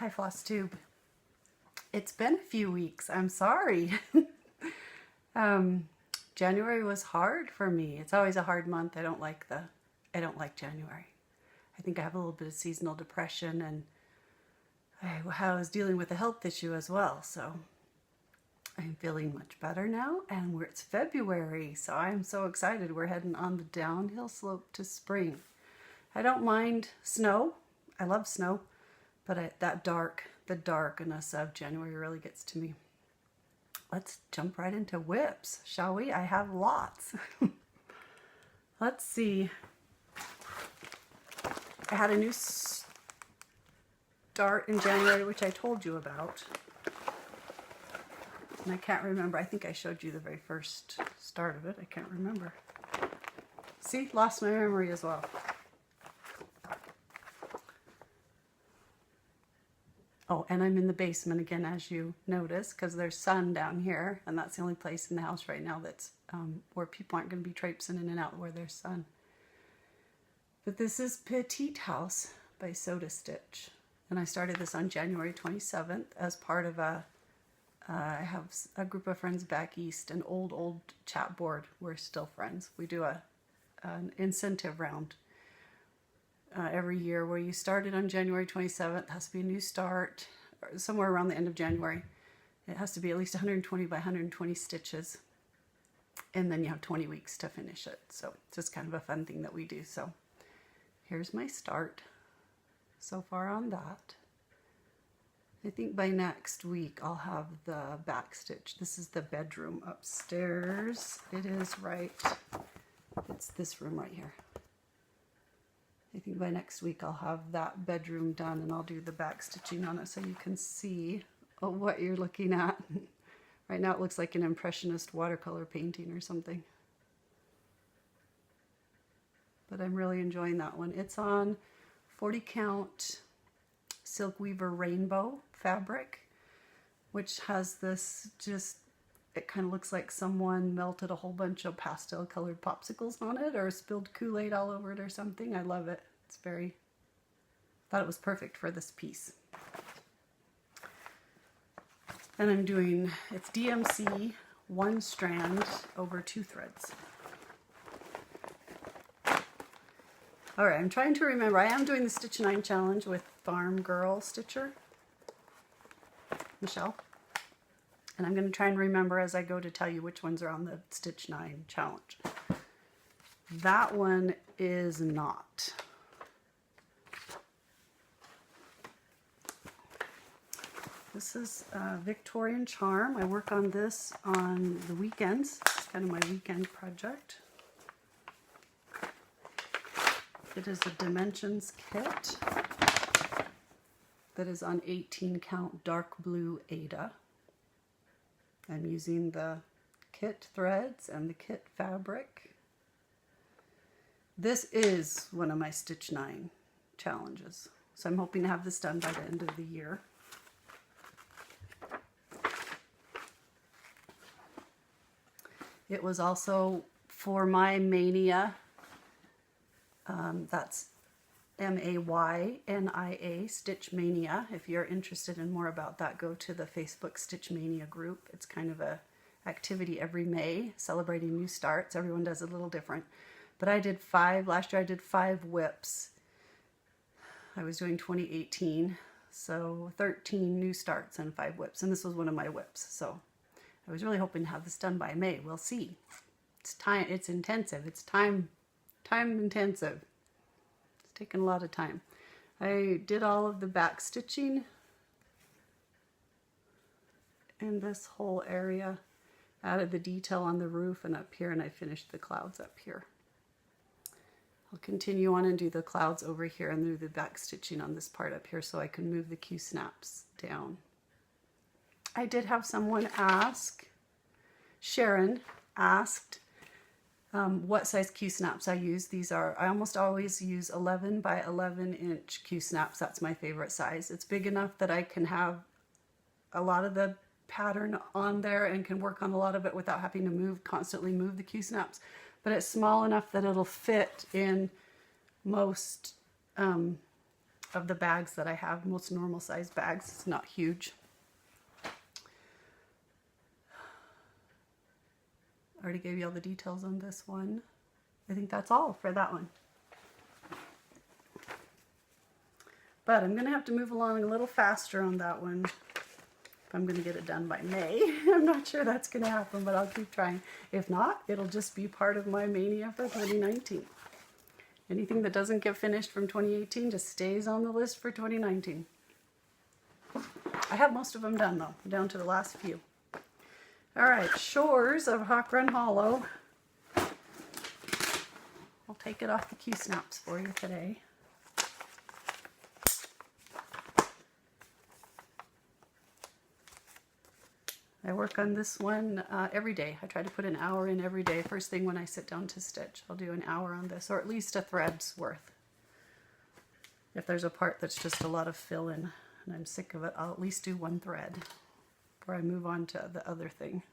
Hi Flosstube. It's been a few weeks. I'm sorry. January was hard for me. It's always a hard month. I don't like January. I think I have a little bit of seasonal depression, and I was dealing with a health issue as well. So I'm feeling much better now, and it's February, so I'm so excited. We're heading on the downhill slope to spring. I don't mind snow. I love snow, but the darkness of January really gets to me. Let's jump right into WIPs, shall we? I have lots. Let's see. I had a new start in January, which I told you about. And I can't remember. I think I showed you the very first start of it. I can't remember. See, lost my memory as well. Oh, and I'm in the basement again, as you notice, because there's sun down here, and that's the only place in the house right now that's where people aren't going to be traipsing in and out where there's sun. But this is Petite House by Soda Stitch, and I started this on January 27th as part of I have a group of friends back east, an old chat board. We're still friends. We do an incentive round every year where you started on January 27th. It has to be a new start, or somewhere around the end of January. It has to be at least 120 by 120 stitches, and then you have 20 weeks to finish it. So it's just kind of a fun thing that we do. So here's my start so far on that. I think by next week I'll have the back stitch. This is the bedroom upstairs. It is right, it's this room right here. I think by next week I'll have that bedroom done, and I'll do the back stitching on it so you can see what you're looking at. Right now it looks like an impressionist watercolor painting or something. But I'm really enjoying that one. It's on 40 count Silk Weaver Rainbow fabric, which has this it kind of looks like someone melted a whole bunch of pastel colored popsicles on it, or spilled Kool-Aid all over it or something. I love it. Thought it was perfect for this piece. And I'm doing, it's DMC 1 strand over 2 threads. All right, I'm trying to remember. I am doing the Stitch 9 challenge with Farm Girl Stitcher, Michelle. And I'm going to try and remember as I go to tell you which ones are on the Stitch 9 challenge. That one is not. This is Victorian Charm. I work on this on the weekends. It's kind of my weekend project. It is a dimensions kit that is on 18 count dark blue Aida. I'm using the kit threads and the kit fabric. This is one of my Stitch 9 challenges, so I'm hoping to have this done by the end of the year. It was also for my mania, that's MAYNIA, Stitch Mania. If you're interested in more about that, go to the Facebook Stitch Mania group. It's kind of a activity every May, celebrating new starts. Everyone does it a little different. But I did 5, last year I did 5 WIPs. I was doing 2018, so 13 new starts and 5 WIPs, and this was one of my WIPs. So I was really hoping to have this done by May. We'll see. It's intensive. It's time intensive. Taken a lot of time. I did all of the back stitching in this whole area, added the detail on the roof and up here, and I finished the clouds up here. I'll continue on and do the clouds over here and do the back stitching on this part up here so I can move the Q-snaps down. I did have someone ask, Sharon asked, what size Q-snaps I use. I almost always use 11 by 11 inch Q-snaps. That's my favorite size. It's big enough that I can have a lot of the pattern on there and can work on a lot of it without having to constantly move the Q-snaps. But it's small enough that it'll fit in most of the bags that I have, most normal size bags. It's not huge. I already gave you all the details on this one. I think that's all for that one. But I'm going to have to move along a little faster on that one if I'm going to get it done by May. I'm not sure that's going to happen, but I'll keep trying. If not, it'll just be part of my mania for 2019. Anything that doesn't get finished from 2018 just stays on the list for 2019. I have most of them done though, down to the last few. All right, Shores of Hawk Run Hollow. I'll take it off the Q-snaps for you today. I work on this one every day. I try to put an hour in every day. First thing when I sit down to stitch, I'll do an hour on this, or at least a thread's worth. If there's a part that's just a lot of fill in and I'm sick of it, I'll at least do one thread before I move on to the other thing.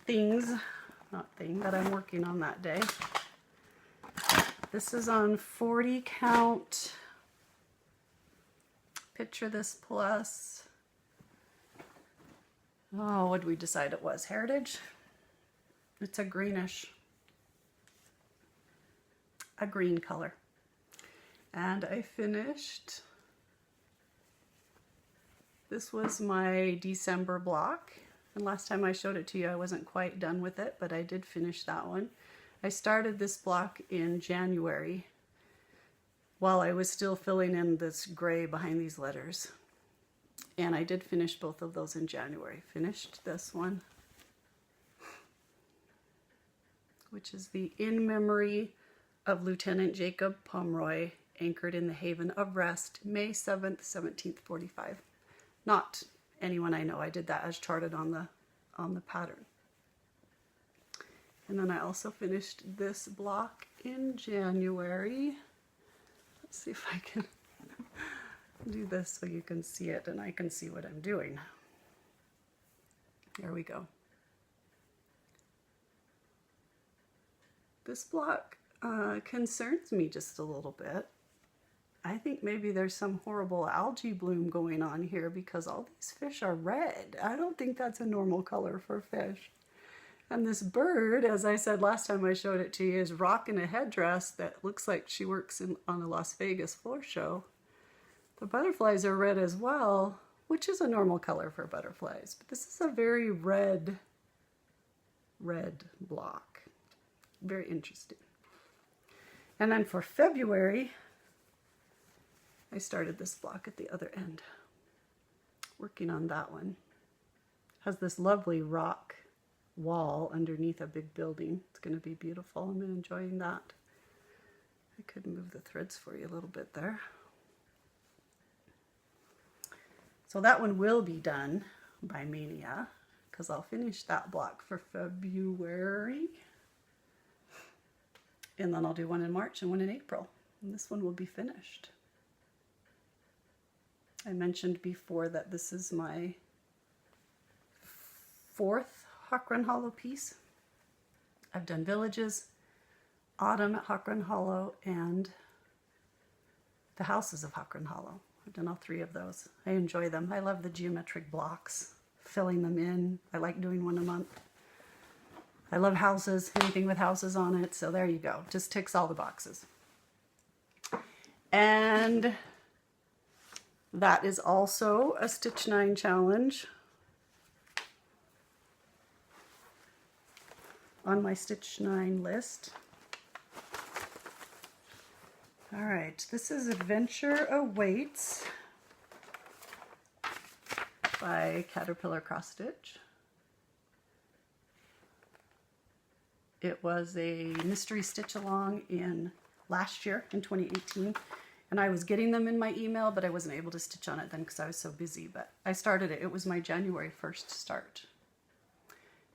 That I'm working on that day. This is on 40 count. Picture This Plus. Oh, what did we decide it was? Heritage? It's a greenish, a green color. And I finished, this was my December block. And last time I showed it to you, I wasn't quite done with it, but I did finish that one. I started this block in January while I was still filling in this gray behind these letters. And I did finish both of those in January. Finished this one, which is the In Memory of Lieutenant Jacob Pomeroy, anchored in the haven of rest, May 7th, 1745. Not anyone I know. I did that as charted on the pattern. And then I also finished this block in January. Let's see if I can do this so you can see it and I can see what I'm doing. There we go. This block concerns me just a little bit. I think maybe there's some horrible algae bloom going on here because all these fish are red. I don't think that's a normal color for fish. And this bird, as I said last time I showed it to you, is rocking a headdress that looks like she works on a Las Vegas floor show. The butterflies are red as well, which is a normal color for butterflies. But this is a very red block. Very interesting. And then for February, I started this block at the other end, working on that one. Has this lovely rock wall underneath a big building. It's going to be beautiful. I'm enjoying that. I could move the threads for you a little bit there. So that one will be done by Mania because I'll finish that block for February. And then I'll do one in March and one in April. And this one will be finished. I mentioned before that this is my 4th Hawk Run Hollow piece. I've done Villages, Autumn at Hawk Run Hollow, and the Houses of Hawk Run Hollow. I've done all 3 of those. I enjoy them. I love the geometric blocks, filling them in. I like doing one a month. I love houses, anything with houses on it, so there you go. Just ticks all the boxes. And that is also a Stitch 9 challenge on my Stitch 9 list. All right, this is Adventure Awaits by Caterpillar Cross Stitch. It was a mystery stitch along in last year in 2018, and I was getting them in my email, but I wasn't able to stitch on it then because I was so busy. But I started it. It was my January 1st start.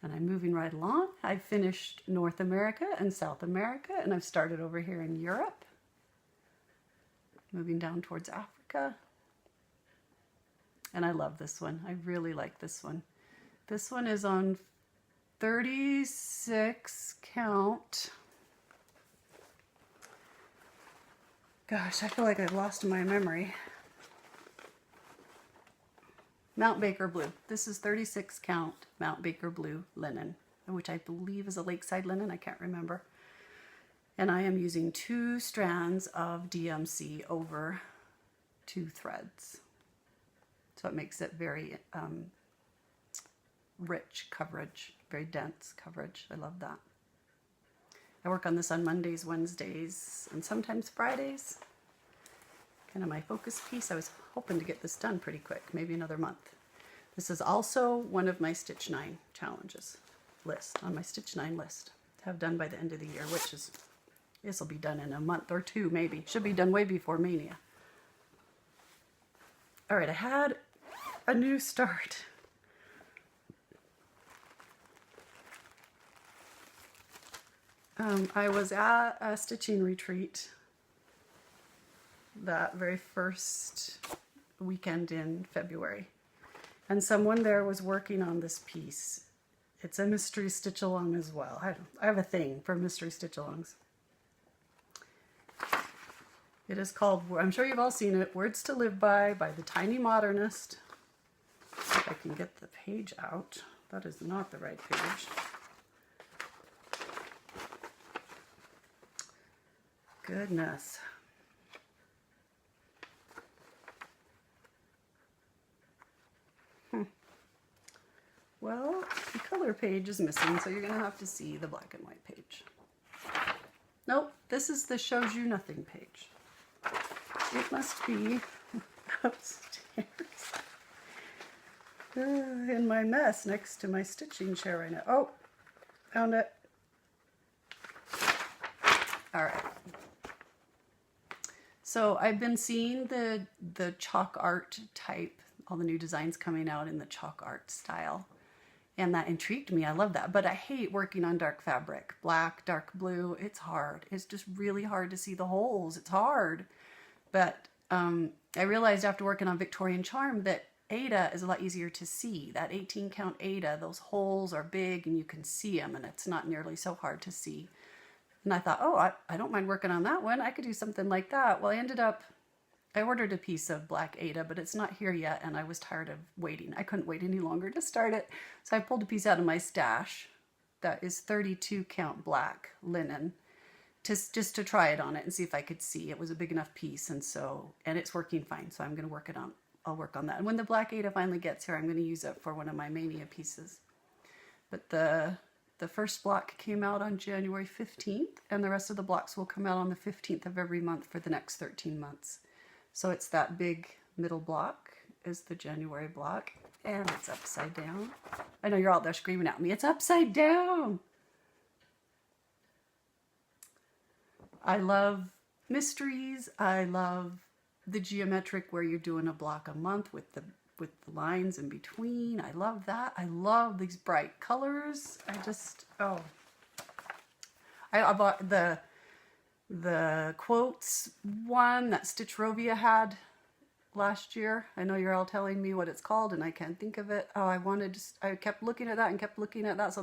And I'm moving right along. I've finished North America and South America, and I've started over here in Europe. Moving down towards Africa. And I love this one. I really like this one. This one is on 36 count. Gosh, I feel like I've lost my memory. Mount Baker Blue. This is 36 count Mount Baker Blue linen, which I believe is a Lakeside linen. I can't remember. And I am using 2 strands of DMC over 2 threads. So it makes it very rich coverage, very dense coverage. I love that. I work on this on Mondays, Wednesdays, and sometimes Fridays. Kind of my focus piece. I was hoping to get this done pretty quick, maybe another month. This is also one of my Stitch 9 challenges list, on my Stitch 9 list to have done by the end of the year, which is, this will be done in a month or 2 maybe. Should be done way before Mania. All right, I had a new start. I was at a stitching retreat that very first weekend in February, and someone there was working on this piece. It's a mystery stitch along as well. I have a thing for mystery stitch alongs. It is called, I'm sure you've all seen it, Words to Live by the Tiny Modernist. If I can get the page out. That is not the right page. Goodness. Well, the color page is missing, so you're going to have to see the black and white page. Nope, this is the shows you nothing page. It must be upstairs in my mess next to my stitching chair right now. Oh, found it. All right. So I've been seeing the chalk art type, all the new designs coming out in the chalk art style. And that intrigued me. I love that. But I hate working on dark fabric. Black, dark blue, it's hard. It's just really hard to see the holes. It's hard. But I realized after working on Victorian Charm that aida is a lot easier to see. That 18 count aida, those holes are big and you can see them, and it's not nearly so hard to see. And I thought, oh, I don't mind working on that one. I could do something like that. Well, I ordered a piece of black aida, but it's not here yet, and I was tired of waiting. I couldn't wait any longer to start it. So I pulled a piece out of my stash that is 32 count black linen just to try it on it and see if I could see. It was a big enough piece, and it's working fine, so I'm going to work it on. I'll work on that. And when the black aida finally gets here, I'm going to use it for one of my Mania pieces. But the first block came out on January 15th, and the rest of the blocks will come out on the 15th of every month for the next 13 months. So it's that big middle block is the January block, and it's upside down. I know you're all there screaming at me, it's upside down! I love mysteries. I love the geometric where you're doing a block a month with the lines in between. I love that. I love these bright colors. I bought the quotes one that Stitcherovia had last year. I know you're all telling me what it's called and I can't think of it. Oh, I kept looking at that and kept looking at that. So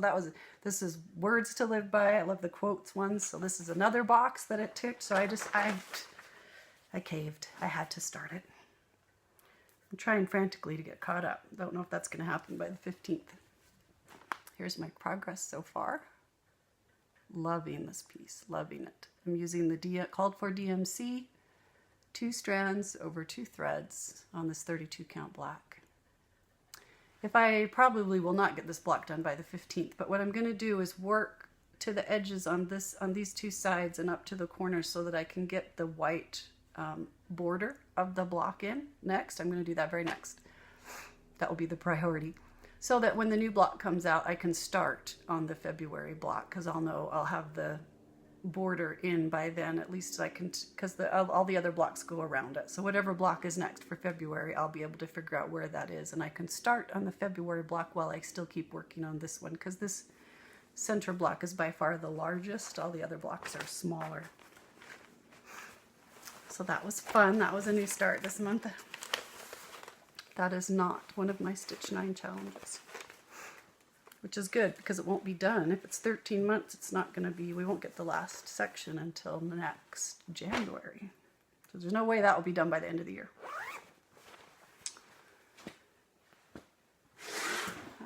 this is Words to Live By. I love the quotes ones. So this is another box that it ticked. So I caved. I had to start it. I'm trying frantically to get caught up. Don't know if that's going to happen by the 15th. Here's my progress so far. Loving this piece, loving it. I'm using the called for DMC, 2 strands over 2 threads on this 32 count black. I probably will not get this block done by the 15th, but what I'm going to do is work to the edges on these 2 sides and up to the corners so that I can get the white border of the block in next. I'm going to do that very next. That will be the priority. So that when the new block comes out, I can start on the February block, because I'll know I'll have the border in by then. At least I can, because all the other blocks go around it. So whatever block is next for February, I'll be able to figure out where that is. And I can start on the February block while I still keep working on this one, because this center block is by far the largest. All the other blocks are smaller. So that was fun. That was a new start this month. That is not one of my Stitch 9 challenges, which is good because it won't be done. If it's 13 months, it's not going to be, we won't get the last section until next January. because there's no way that will be done by the end of the year.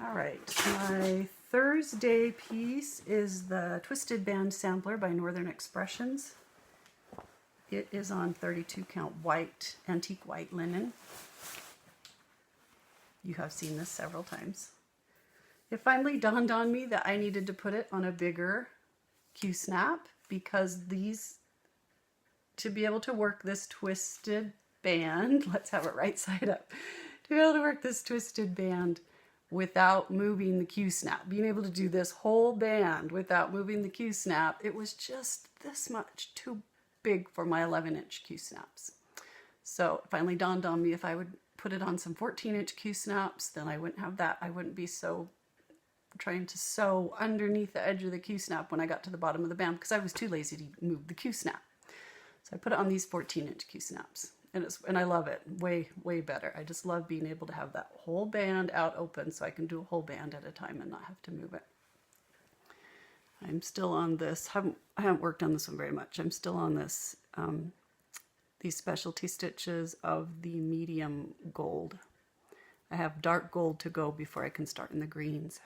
All right, my Thursday piece is the Twisted Band Sampler by Northern Expressions. It is on 32 count white, antique white linen. You have seen this several times. It finally dawned on me that I needed to put it on a bigger Q-snap, because these, to be able to work this twisted band, let's have it right side up, to be able to work this twisted band without moving the Q-snap, being able to do this whole band without moving the Q-snap, it was just this much too big for my 11-inch Q-snaps. So it finally dawned on me, if I would put it on some 14-inch Q-snaps, then I wouldn't have that. I wouldn't be so trying to sew underneath the edge of the Q-snap when I got to the bottom of the band, because I was too lazy to move the Q-snap. So I put it on these 14-inch Q-snaps, and I love it way, way better. I just love being able to have that whole band out open, so I can do a whole band at a time and not have to move it. I'm still on this. I haven't worked on this one very much. I'm still on this, these specialty stitches of the medium gold. I have dark gold to go before I can start in the greens.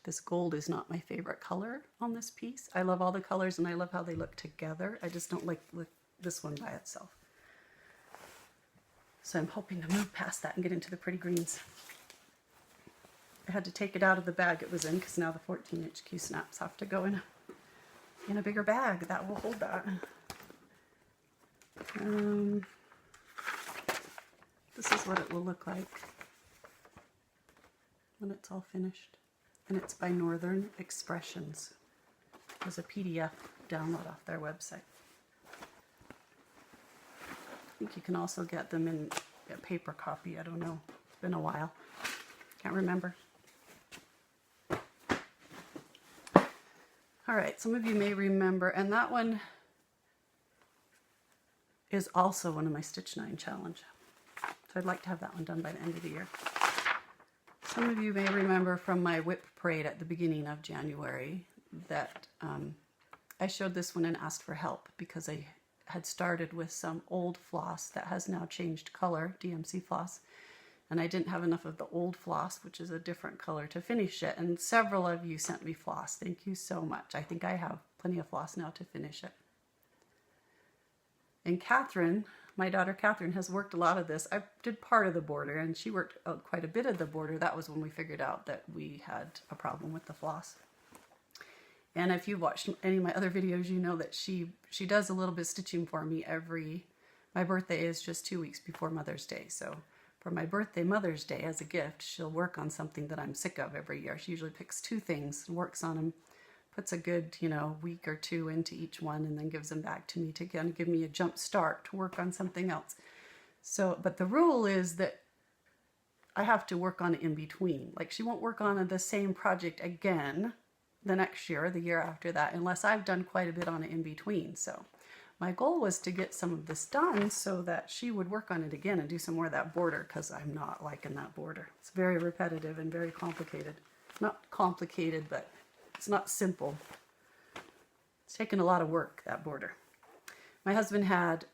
This gold is not my favorite color on this piece. I love all the colors and I love how they look together. I just don't like this one by itself. So I'm hoping to move past that and get into the pretty greens. I had to take it out of the bag it was in, because now the 14-inch Q-snaps have to go in a bigger bag that will hold that. This is what it will look like when it's all finished. And it's by Northern Expressions. There's a PDF download off their website. I think you can also get them in a paper copy. I don't know. It's been a while. Can't remember. All right, some of you may remember, and that one is also one of my Stitch 9 challenge. So I'd like to have that one done by the end of the year. Some of you may remember from my WIP parade at the beginning of January that I showed this one and asked for help, because I had started with some old floss that has now changed color, DMC floss, and I didn't have enough of the old floss, which is a different color, to finish it, and several of you sent me floss. Thank you so much. I think I have plenty of floss now to finish it. And Catherine, my daughter Catherine, has worked a lot of this. I did part of the border, and she worked quite a bit of the border. That was when we figured out that we had a problem with the floss. And if you've watched any of my other videos, you know that she does a little bit of stitching for me my birthday is just 2 weeks before Mother's Day. So for my birthday, Mother's Day, as a gift, she'll work on something that I'm sick of every year. She usually picks 2 things and works on them, puts a good, week or 2 into each one, and then gives them back to me to kind of give me a jump start to work on something else. So, but the rule is that I have to work on it in between. Like, she won't work on the same project again the next year or the year after that unless I've done quite a bit on it in between. So my goal was to get some of this done so that she would work on it again and do some more of that border, because I'm not liking that border. It's very repetitive and very complicated. Not complicated, but it's not simple. It's taken a lot of work, that border. My husband had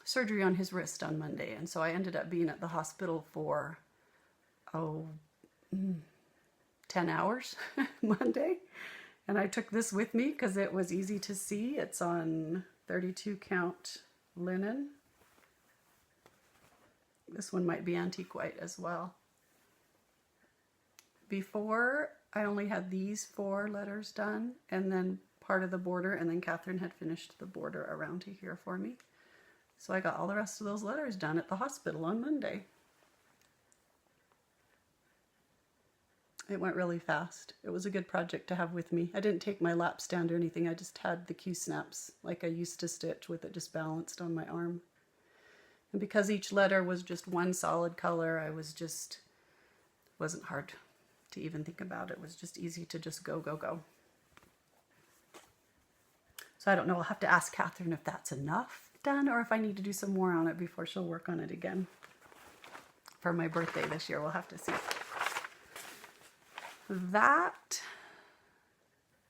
surgery on his wrist on Monday, and so I ended up being at the hospital for 10 hours Monday. And I took this with me because it was easy to see. It's on 32 count linen. This one might be antique white as well. Before, I only had these 4 letters done, and then part of the border, and then Catherine had finished the border around to here for me. So I got all the rest of those letters done at the hospital on Monday. It went really fast. It was a good project to have with me. I didn't take my lap stand or anything. I just had the Q-snaps like I used to stitch, with it just balanced on my arm. And because each letter was just one solid color, wasn't hard to even think about. It was just easy to just go, go, go. So I don't know. I'll have to ask Catherine if that's enough done, or if I need to do some more on it before she'll work on it again. For my birthday this year, we'll have to see. That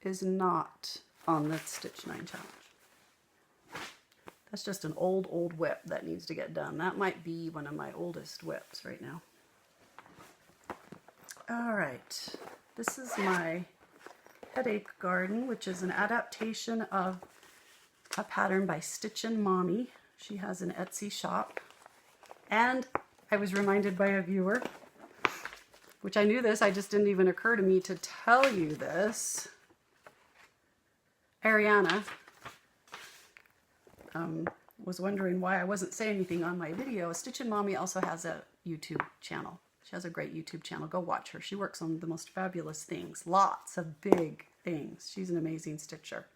is not on the Stitch 9 challenge. That's just an old WIP that needs to get done. That might be one of my oldest WIPs right now. All right, this is my Headache Garden, which is an adaptation of a pattern by Stitchin Mommy. She has an Etsy shop. And I was reminded by a viewer, which I knew this, I just didn't even occur to me to tell you this. Ariana was wondering why I wasn't saying anything on my video. Stitchin Mommy also has a YouTube channel. She has a great YouTube channel. Go watch her. She works on the most fabulous things. Lots of big things. She's an amazing stitcher.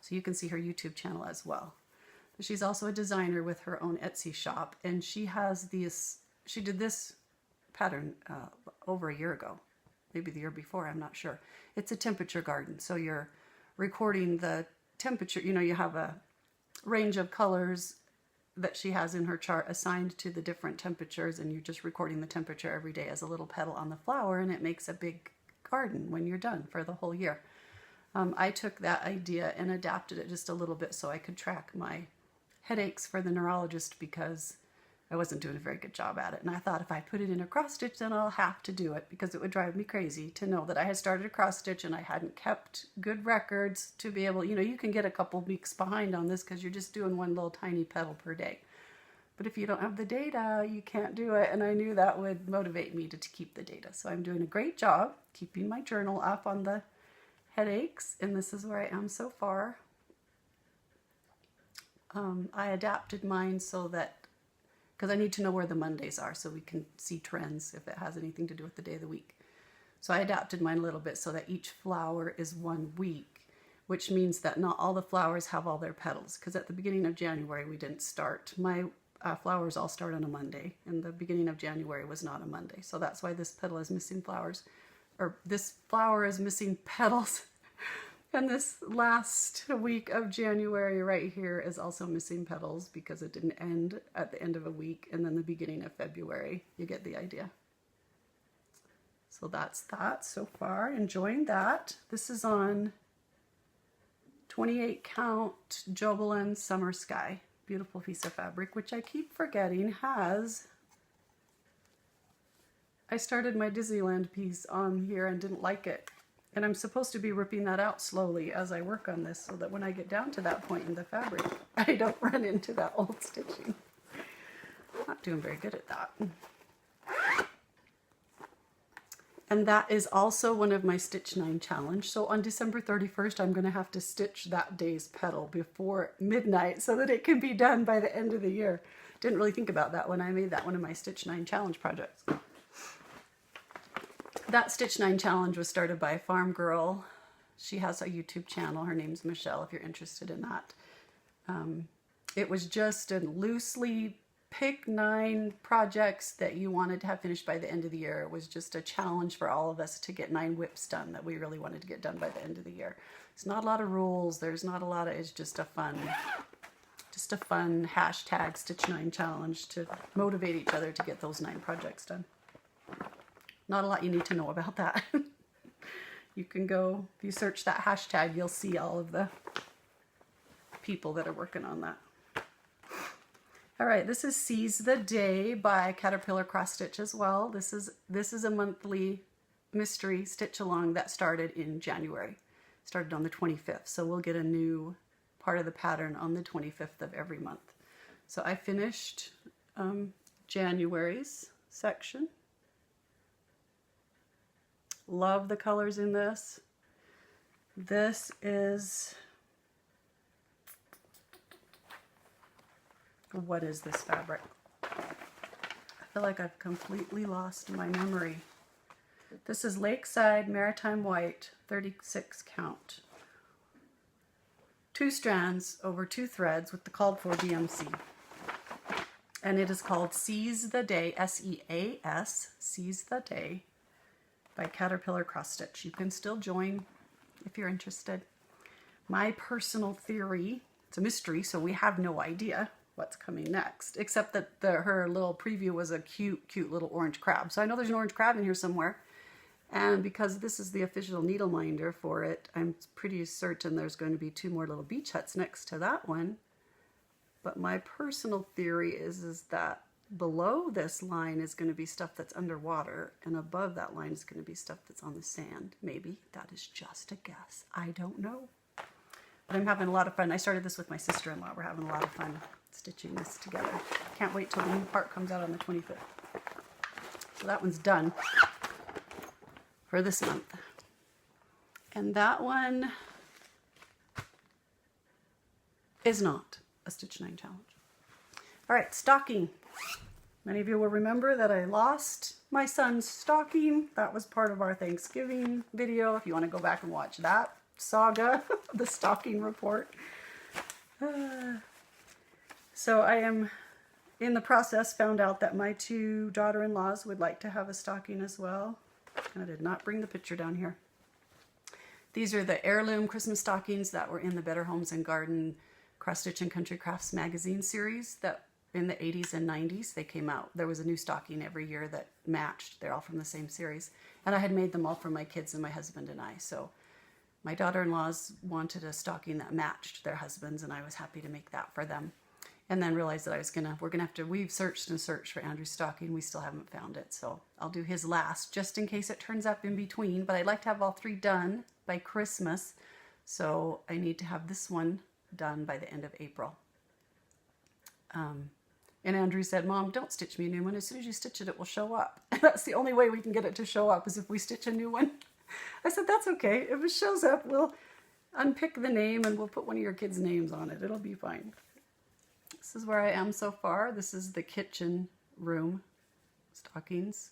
So you can see her YouTube channel as well. But she's also a designer with her own Etsy shop. And she has these, she did this pattern over a year ago. Maybe the year before, I'm not sure. It's a temperature garden. So you're recording the temperature. You know, you have a range of colors that she has in her chart assigned to the different temperatures, and you're just recording the temperature every day as a little petal on the flower, and it makes a big garden when you're done for the whole year. I took that idea and adapted it just a little bit so I could track my headaches for the neurologist, because I wasn't doing a very good job at it. And I thought if I put it in a cross stitch, then I'll have to do it, because it would drive me crazy to know that I had started a cross stitch and I hadn't kept good records to be able, you know, you can get a couple weeks behind on this because you're just doing one little tiny petal per day. But if you don't have the data, you can't do it. And I knew that would motivate me to keep the data. So I'm doing a great job keeping my journal up on the headaches. And this is where I am so far. I adapted mine so that, because I need to know where the Mondays are so we can see trends if it has anything to do with the day of the week. So I adapted mine a little bit so that each flower is 1 week, which means that not all the flowers have all their petals, because at the beginning of January we didn't start. My flowers all start on a Monday, and the beginning of January was not a Monday. So that's why this petal is missing flowers, or this flower is missing petals. And this last week of January right here is also missing petals because it didn't end at the end of a week, and then the beginning of February. You get the idea. So that's that so far. Enjoying that. This is on 28 count Jobelan Summer Sky. Beautiful piece of fabric, which I keep forgetting has... I started my Disneyland piece on here and didn't like it. And I'm supposed to be ripping that out slowly as I work on this so that when I get down to that point in the fabric, I don't run into that old stitching. I'm not doing very good at that. And that is also one of my Stitch 9 challenge. So on December 31st, I'm going to have to stitch that day's petal before midnight so that it can be done by the end of the year. Didn't really think about that when I made that one of my Stitch 9 challenge projects. That Stitch 9 challenge was started by a farm girl. She has a YouTube channel. Her name's Michelle, if you're interested in that. It was just a loosely pick 9 projects that you wanted to have finished by the end of the year. It was just a challenge for all of us to get 9 WIPs done that we really wanted to get done by the end of the year. It's not a lot of rules. There's not a lot of, it's just a fun hashtag Stitch 9 challenge to motivate each other to get those 9 projects done. Not a lot you need to know about that. You can go, if you search that hashtag, you'll see all of the people that are working on that. All right, this is Seize the Day by Caterpillar Cross Stitch as well. This is a monthly mystery stitch along that started in January. Started on the 25th, so we'll get a new part of the pattern on the 25th of every month. So I finished January's section. Love the colors in this. This is, what is this fabric? I feel like I've completely lost my memory. This is Lakeside Maritime White, 36 count. 2 strands over 2 threads with the called for DMC. And it is called Seize the Day, S-E-A-S, Seize the Day, by Caterpillar Cross Stitch. You can still join if you're interested. My personal theory, it's a mystery, so we have no idea what's coming next, except that her little preview was a cute little orange crab. So I know there's an orange crab in here somewhere. And because this is the official needle minder for it, I'm pretty certain there's going to be 2 more little beach huts next to that one. But my personal theory is that below this line is going to be stuff that's underwater, and above that line is going to be stuff that's on the sand. Maybe. That is just a guess. I don't know. But I'm having a lot of fun. I started this with my sister-in-law. We're having a lot of fun stitching this together. Can't wait till the new part comes out on the 25th. So that one's done for this month. And that one is not a Stitch 9 challenge. All right, stocking. Many of you will remember that I lost my son's stocking. That was part of our Thanksgiving video. If you want to go back and watch that saga, the stocking report. So I am in the process, found out that my 2 daughter-in-laws would like to have a stocking as well. I did not bring the picture down here. These are the heirloom Christmas stockings that were in the Better Homes and Garden Cross Stitch and Country Crafts magazine series that in the 80s and 90s they came out. There was a new stocking every year that matched. They're all from the same series. And I had made them all for my kids and my husband and I. So my daughter-in-laws wanted a stocking that matched their husbands, and I was happy to make that for them. And then realized that we're gonna have to, we've searched and searched for Andrew's stocking. We still haven't found it. So I'll do his last just in case it turns up in between, but I'd like to have all 3 done by Christmas. So I need to have this one done by the end of April. And Andrew said, Mom, don't stitch me a new one. As soon as you stitch it, it will show up. That's the only way we can get it to show up is if we stitch a new one. I said, that's okay. If it shows up, we'll unpick the name and we'll put one of your kids' names on it. It'll be fine. This is where I am so far. This is the kitchen room stockings.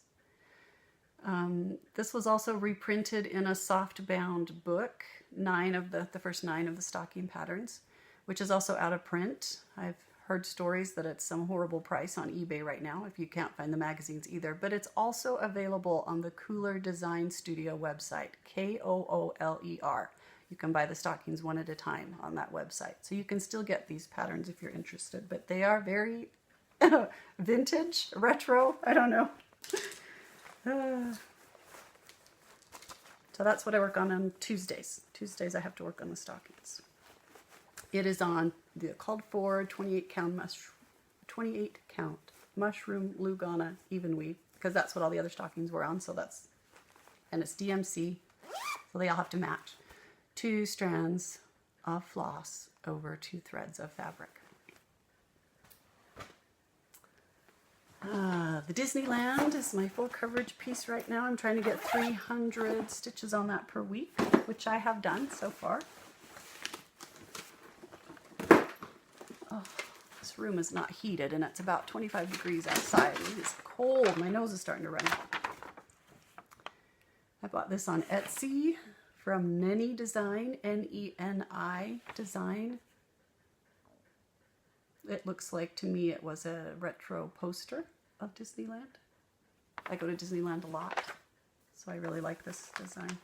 This was also reprinted in a soft bound book, 9 of the first 9 of the stocking patterns, which is also out of print. I've heard stories that it's some horrible price on eBay right now if you can't find the magazines either, but it's also available on the Cooler Design Studio website, Kooler. You can buy the stockings one at a time on that website. So you can still get these patterns if you're interested, but they are very vintage, retro, I don't know. So that's what I work on Tuesdays. Tuesdays I have to work on the stockings. It is on the called for 28 count mushroom Lugana even weave, because that's what all the other stockings were on. So that's, and it's DMC, so they all have to match. 2 strands of floss over 2 threads of fabric. The Disneyland is my full coverage piece right now. I'm trying to get 300 stitches on that per week, which I have done so far. Oh, this room is not heated and it's about 25 degrees outside. It is cold. My nose is starting to run. I bought this on Etsy from Neni Design, N-E-N-I Design. It looks like, to me, it was a retro poster of Disneyland. I go to Disneyland a lot, so I really like this design.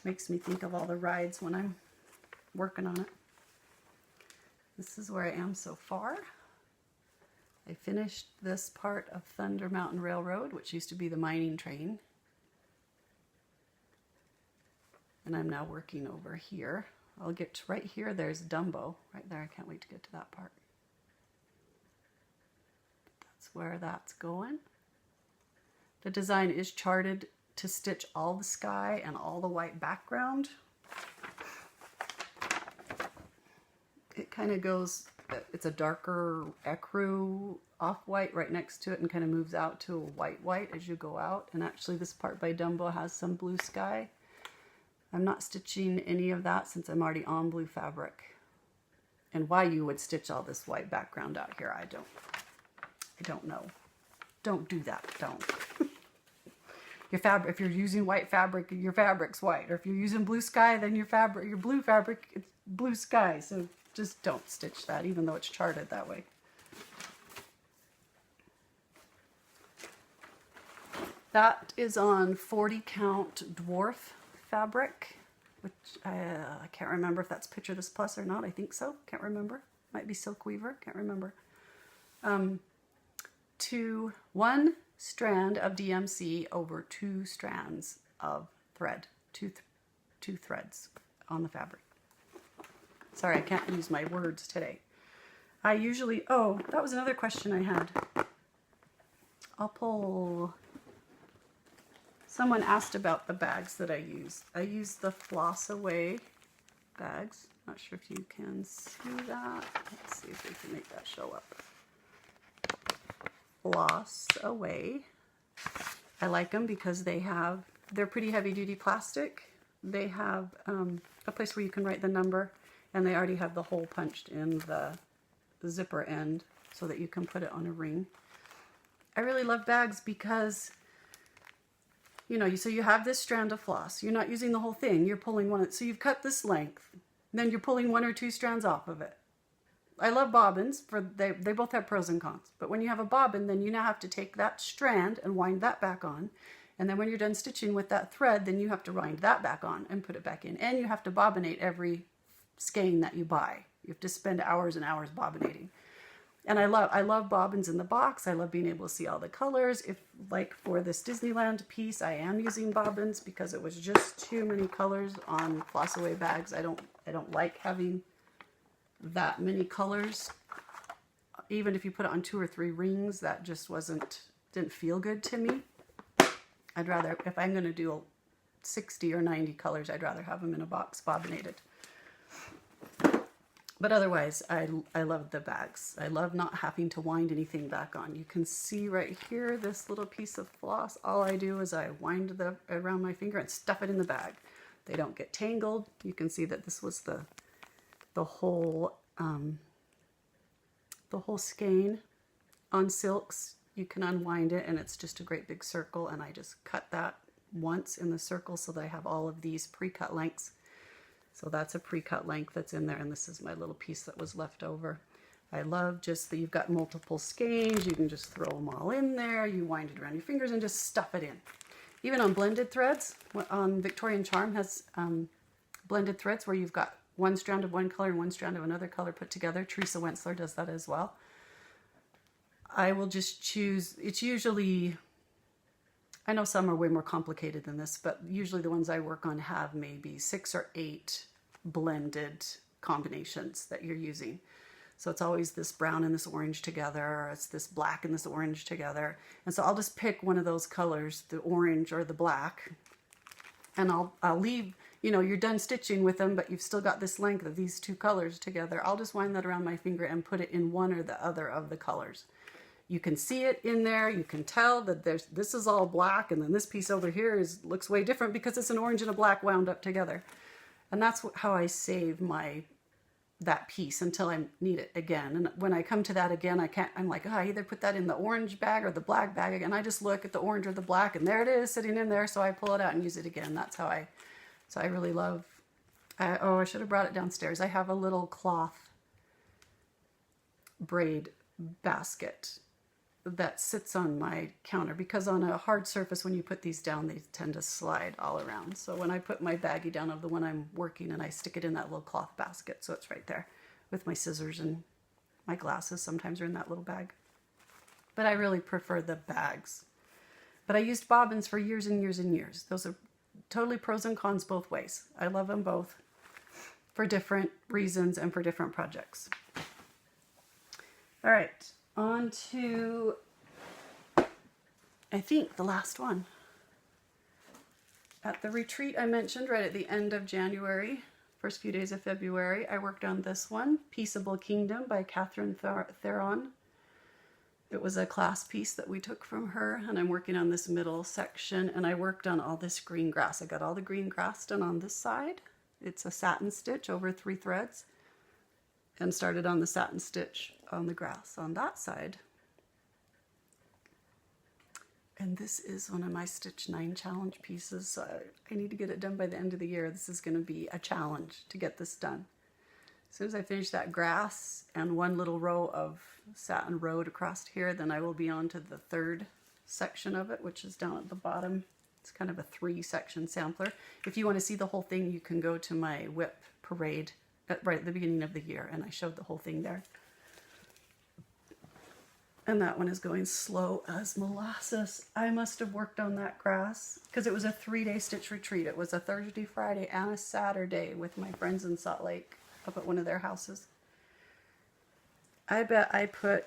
Makes me think of all the rides when I'm working on it. This is where I am so far. I finished this part of Thunder Mountain Railroad, which used to be the mining train. And I'm now working over here. I'll get to right here. There's Dumbo right there. I can't wait to get to that part. That's where that's going. The design is charted to stitch all the sky and all the white background. It kind of goes, it's a darker ecru off-white right next to it and kind of moves out to a white as you go out. And actually this part by Dumbo has some blue sky. I'm not stitching any of that since I'm already on blue fabric. And why you would stitch all this white background out here, I don't know. Don't do that, don't. Your fabric, if you're using white fabric, your fabric's white. Or if you're using blue sky, then your blue fabric, it's blue sky. So just don't stitch that, even though it's charted that way. That is on 40 count dwarf fabric, which I can't remember if that's Picture This Plus or not. I think so. Can't remember. Might be Silk Weaver. Can't remember. To 1 strand of DMC over 2 strands of thread. Two threads on the fabric. Sorry, I can't use my words today. I usually, oh, that was another question I had. I'll pull, someone asked about the bags that I use. I use the Flosstube bags. Not sure if you can see that. Let's see if we can make that show up. Flosstube. I like them because they're pretty heavy duty plastic. They have a place where you can write the number, and they already have the hole punched in the zipper end so that you can put it on a ring. I really love bags because, you know, so you have this strand of floss. You're not using the whole thing. You're pulling one. So you've cut this length. Then you're pulling 1 or 2 strands off of it. I love bobbins. They both have pros and cons. But when you have a bobbin, then you now have to take that strand and wind that back on. And then when you're done stitching with that thread, then you have to wind that back on and put it back in. And you have to bobbinate every skein that you buy. You have to spend hours and hours bobbinating. And I love bobbins in the box. I love being able to see all the colors. If, like for this Disneyland piece, I am using bobbins because it was just too many colors on Flosstube bags. I don't like having that many colors. Even if you put it on 2 or 3 rings, that just didn't feel good to me. I'd rather, if I'm going to do 60 or 90 colors, I'd rather have them in a box bobbinated. But otherwise, I love the bags. I love not having to wind anything back on. You can see right here, this little piece of floss. All I do is I wind around my finger and stuff it in the bag. They don't get tangled. You can see that this was the whole skein on silks. You can unwind it and it's just a great big circle, and I just cut that once in the circle so that I have all of these pre-cut lengths. So that's a pre-cut length that's in there, and this is my little piece that was left over. I love just that you've got multiple skeins. You can just throw them all in there. You wind it around your fingers and just stuff it in. Even on blended threads, Victorian Charm has blended threads where you've got 1 strand of one color and 1 strand of another color put together. Teresa Wentzler does that as well. I will just choose, it's usually, I know some are way more complicated than this, but usually the ones I work on have maybe 6 or 8 blended combinations that you're using. So it's always this brown and this orange together, or it's this black and this orange together. And so I'll just pick one of those colors, the orange or the black, and I'll leave, you know, you're done stitching with them, but you've still got this length of these 2 colors together. I'll just wind that around my finger and put it in one or the other of the colors. You can see it in there. You can tell that this is all black, and then this piece over here looks way different because it's an orange and a black wound up together. And that's how I save that piece until I need it again. And when I come to that again, I'm like, I either put that in the orange bag or the black bag again. I just look at the orange or the black, and there it is sitting in there. So I pull it out and use it again. That's how so I really love, I should have brought it downstairs. I have a little cloth braid basket that sits on my counter, because on a hard surface, when you put these down, they tend to slide all around. So when I put my baggie down of the one I'm working, and I stick it in that little cloth basket, so it's right there with my scissors, and my glasses sometimes are in that little bag. But I really prefer the bags. But I used bobbins for years and years and years. Those are totally pros and cons both ways. I love them both for different reasons and for different projects. All right. On to, I think, the last one. At the retreat I mentioned right at the end of January, first few days of February, I worked on this one, Peaceable Kingdom by Catherine Theron. It was a class piece that we took from her, and I'm working on this middle section, and I worked on all this green grass. I got all the green grass done on this side. It's a satin stitch over 3 threads, and started on the satin stitch on the grass on that side. And this is one of my Stitch 9 challenge pieces, so I need to get it done by the end of the year. This is going to be a challenge to get this done. As soon as I finish that grass and one little row of satin road across here, then I will be on to the 3rd section of it, which is down at the bottom. It's kind of a 3-section sampler. If you want to see the whole thing, you can go to my WIP parade right at the beginning of the year, and I showed the whole thing there. And that one is going slow as molasses. I must have worked on that grass because it was a 3-day stitch retreat. It was a Thursday, Friday, and a Saturday with my friends in Salt Lake. up at one of their houses. I bet I put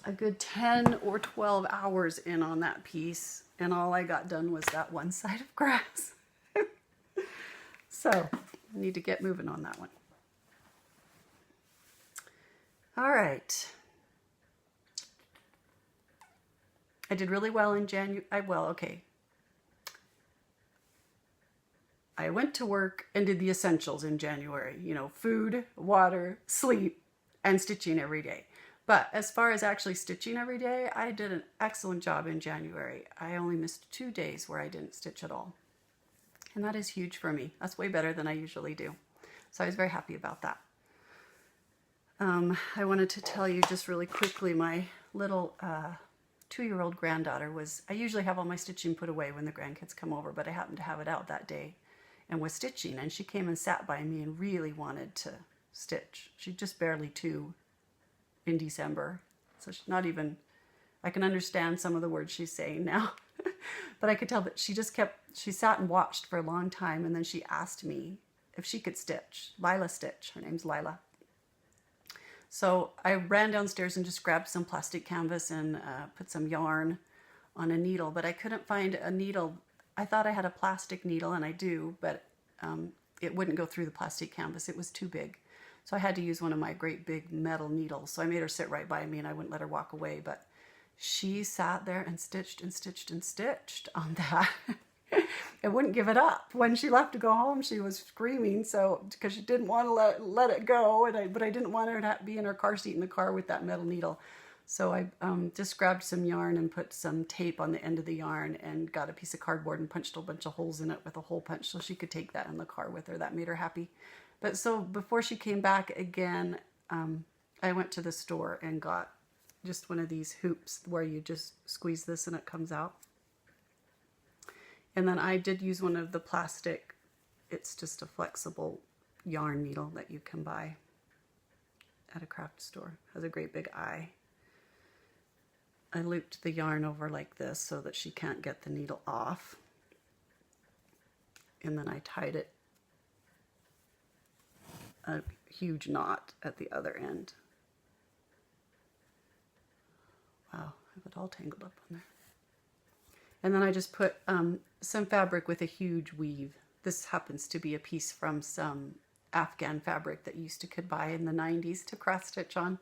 a good 10 or 12 hours in on that piece, and all I got done was that one side of grass. So I need to get moving on that one. All right. I did really well in January. I went to work and did the essentials in January. You know, food, water, sleep, and stitching every day. But as far as actually stitching every day, I did an excellent job in January. I only missed 2 days where I didn't stitch at all. And that is huge for me. That's way better than I usually do. So I was very happy about that. I wanted to tell you just really quickly, my little 2-year-old granddaughter I usually have all my stitching put away when the grandkids come over, but I happened to have it out that day and was stitching, and she came and sat by me and really wanted to stitch. She's just barely 2 in December, so she's not even, I can understand some of the words she's saying now, but I could tell that she sat and watched for a long time, and then she asked me if she could stitch. Lila Stitch, her name's Lila. So I ran downstairs and just grabbed some plastic canvas and put some yarn on a needle, but I couldn't find a needle. I thought I had a plastic needle, and I do, but it wouldn't go through the plastic canvas. It was too big. So I had to use one of my great big metal needles. So I made her sit right by me, and I wouldn't let her walk away, but she sat there and stitched and stitched and stitched on that. It wouldn't give it up. When she left to go home, she was screaming, so because she didn't want to let it go, but I didn't want her to be in her car seat in the car with that metal needle. So I just grabbed some yarn and put some tape on the end of the yarn and got a piece of cardboard and punched a bunch of holes in it with a hole punch so she could take that in the car with her. That made her happy. But so before she came back again, I went to the store and got just one of these hoops where you just squeeze this and it comes out. And then I did use one of the plastic, it's just a flexible yarn needle that you can buy at a craft store. It has a great big eye. I looped the yarn over like this so that she can't get the needle off. And then I tied it a huge knot at the other end. Wow, I have it all tangled up on there. And then I just put some fabric with a huge weave. This happens to be a piece from some Afghan fabric that you could buy in the 90s to cross stitch on.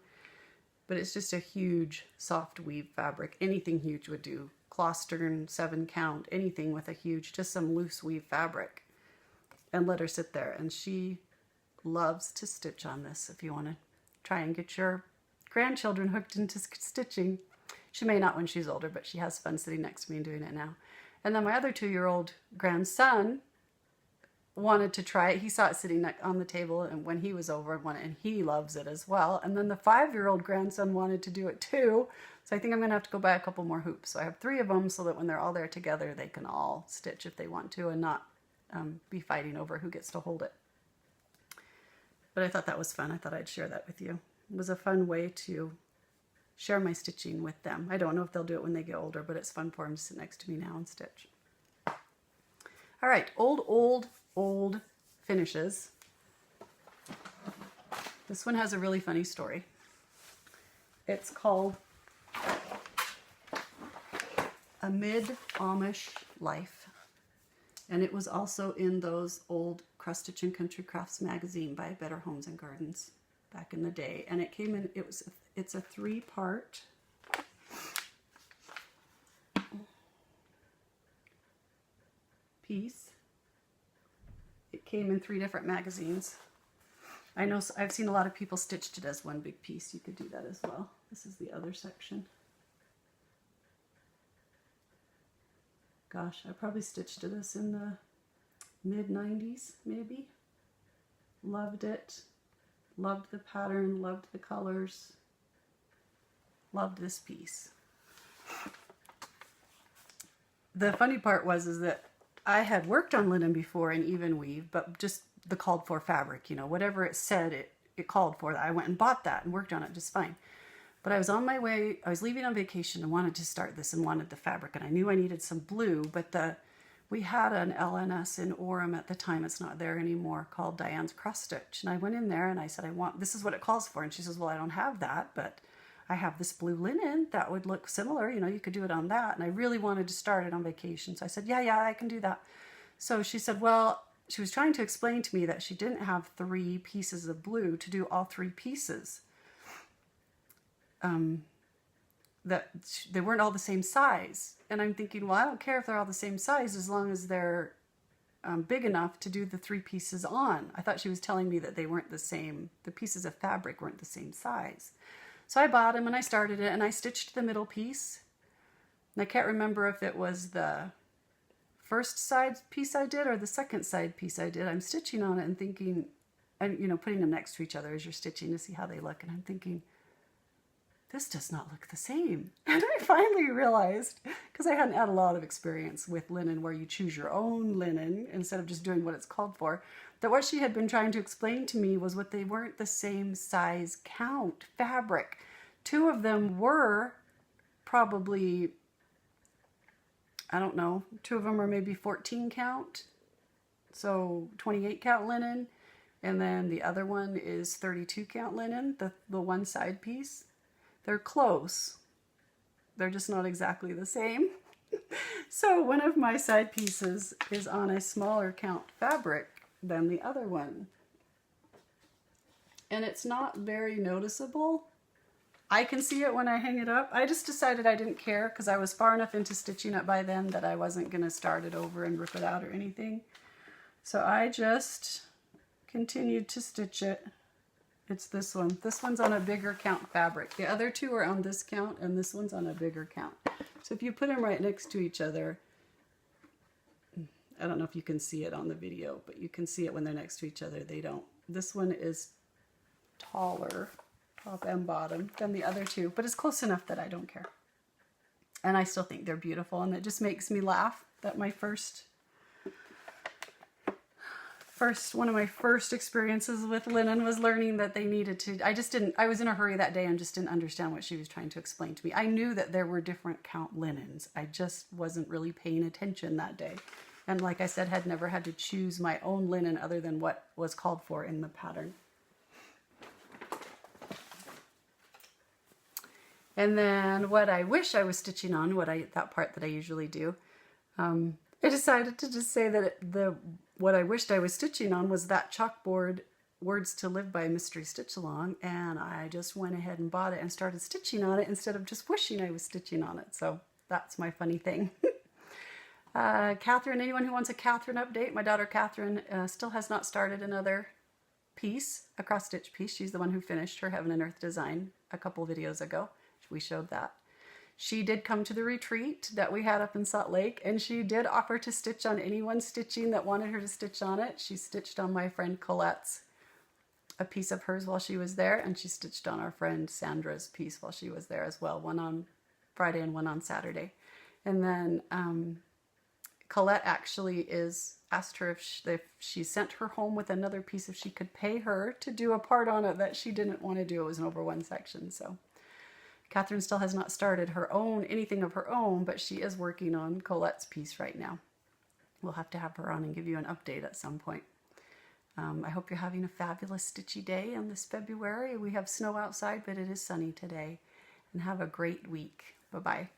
But it's just a huge soft weave fabric. Anything huge would do. Clostern, 7 count, anything with a huge, just some loose weave fabric. And let her sit there. And she loves to stitch on this. If you want to try and get your grandchildren hooked into stitching. She may not when she's older, but she has fun sitting next to me and doing it now. And then my other 2-year-old grandson wanted to try it. He saw it sitting on the table, and when he was over, and he loves it as well. And then the 5-year-old grandson wanted to do it too. So I think I'm going to have to go buy a couple more hoops. So I have 3 of them so that when they're all there together, they can all stitch if they want to and not be fighting over who gets to hold it. But I thought that was fun. I thought I'd share that with you. It was a fun way to share my stitching with them. I don't know if they'll do it when they get older, but it's fun for them to sit next to me now and stitch. All right, old finishes. This one has a really funny story. It's called A Mid-Amish Life. And it was also in those old Cross Stitch and Country Crafts magazine by Better Homes and Gardens back in the day. And it came in, it's a 3-part piece. It came in 3 different magazines. I know I've seen a lot of people stitched it as one big piece. You could do that as well. This is the other section. Gosh, I probably stitched this in the mid-90s, maybe. Loved it. Loved the pattern, loved the colors. Loved this piece. The funny part is that I had worked on linen before in even weave, but just the called for fabric, you know, whatever it said it called for. I went and bought that and worked on it just fine. But I was on my way, I was leaving on vacation and wanted to start this and wanted the fabric, and I knew I needed some blue, but we had an LNS in Orem at the time, it's not there anymore, called Diane's Cross Stitch. And I went in there and I said, this is what it calls for. And she says, well, I don't have that, but I have this blue linen that would look similar. You know, you could do it on that. And I really wanted to start it on vacation. So I said, yeah, I can do that. So she said, well, she was trying to explain to me that she didn't have 3 pieces of blue to do all 3 pieces. That they weren't all the same size. And I'm thinking, well, I don't care if they're all the same size as long as they're big enough to do the 3 pieces on. I thought she was telling me that they weren't the same, the pieces of fabric weren't the same size. So I bought them and I started it and I stitched the middle piece. And I can't remember if it was the first side piece I did or the second side piece I did. I'm stitching on it and thinking, and you know, putting them next to each other as you're stitching to see how they look. And I'm thinking, this does not look the same. And I finally realized, because I hadn't had a lot of experience with linen where you choose your own linen instead of just doing what it's called for, that what she had been trying to explain to me was what they weren't the same size count fabric. 2 of them were probably, I don't know, 2 of them are maybe 14 count, so 28 count linen, and then the other one is 32 count linen, the one side piece. They're close. They're just not exactly the same. So one of my side pieces is on a smaller count fabric than the other one. And it's not very noticeable. I can see it when I hang it up. I just decided I didn't care because I was far enough into stitching it by then that I wasn't going to start it over and rip it out or anything. So I just continued to stitch it. It's this one. This one's on a bigger count fabric. The other 2 are on this count and this one's on a bigger count. So if you put them right next to each other, I don't know if you can see it on the video, but you can see it when they're next to each other. They don't. This one is taller, top and bottom, than the other 2, but it's close enough that I don't care. And I still think they're beautiful, and it just makes me laugh that my one of my first experiences with linen was learning that they needed to, I was in a hurry that day and just didn't understand what she was trying to explain to me. I knew that there were different count linens. I just wasn't really paying attention that day. And like I said, had never had to choose my own linen other than what was called for in the pattern. And then what I wish I was stitching on, that part that I usually do, I decided to just say that what I wished I was stitching on was that chalkboard Words to Live by Mystery Stitch Along, and I just went ahead and bought it and started stitching on it instead of just wishing I was stitching on it. So that's my funny thing. Catherine, anyone who wants a Catherine update, my daughter Catherine still has not started another piece, a cross stitch piece. She's the one who finished her Heaven and Earth design a couple videos ago. We showed that. She did come to the retreat that we had up in Salt Lake, and she did offer to stitch on anyone stitching that wanted her to stitch on it. She stitched on my friend Colette's, a piece of hers while she was there, and she stitched on our friend Sandra's piece while she was there as well, one on Friday and one on Saturday. And then Colette actually asked her if she sent her home with another piece, if she could pay her to do a part on it that she didn't want to do. It was an over one section, so Catherine still has not started anything of her own, but she is working on Colette's piece right now. We'll have to have her on and give you an update at some point. I hope you're having a fabulous stitchy day in this February. We have snow outside, but it is sunny today. And have a great week. Bye-bye.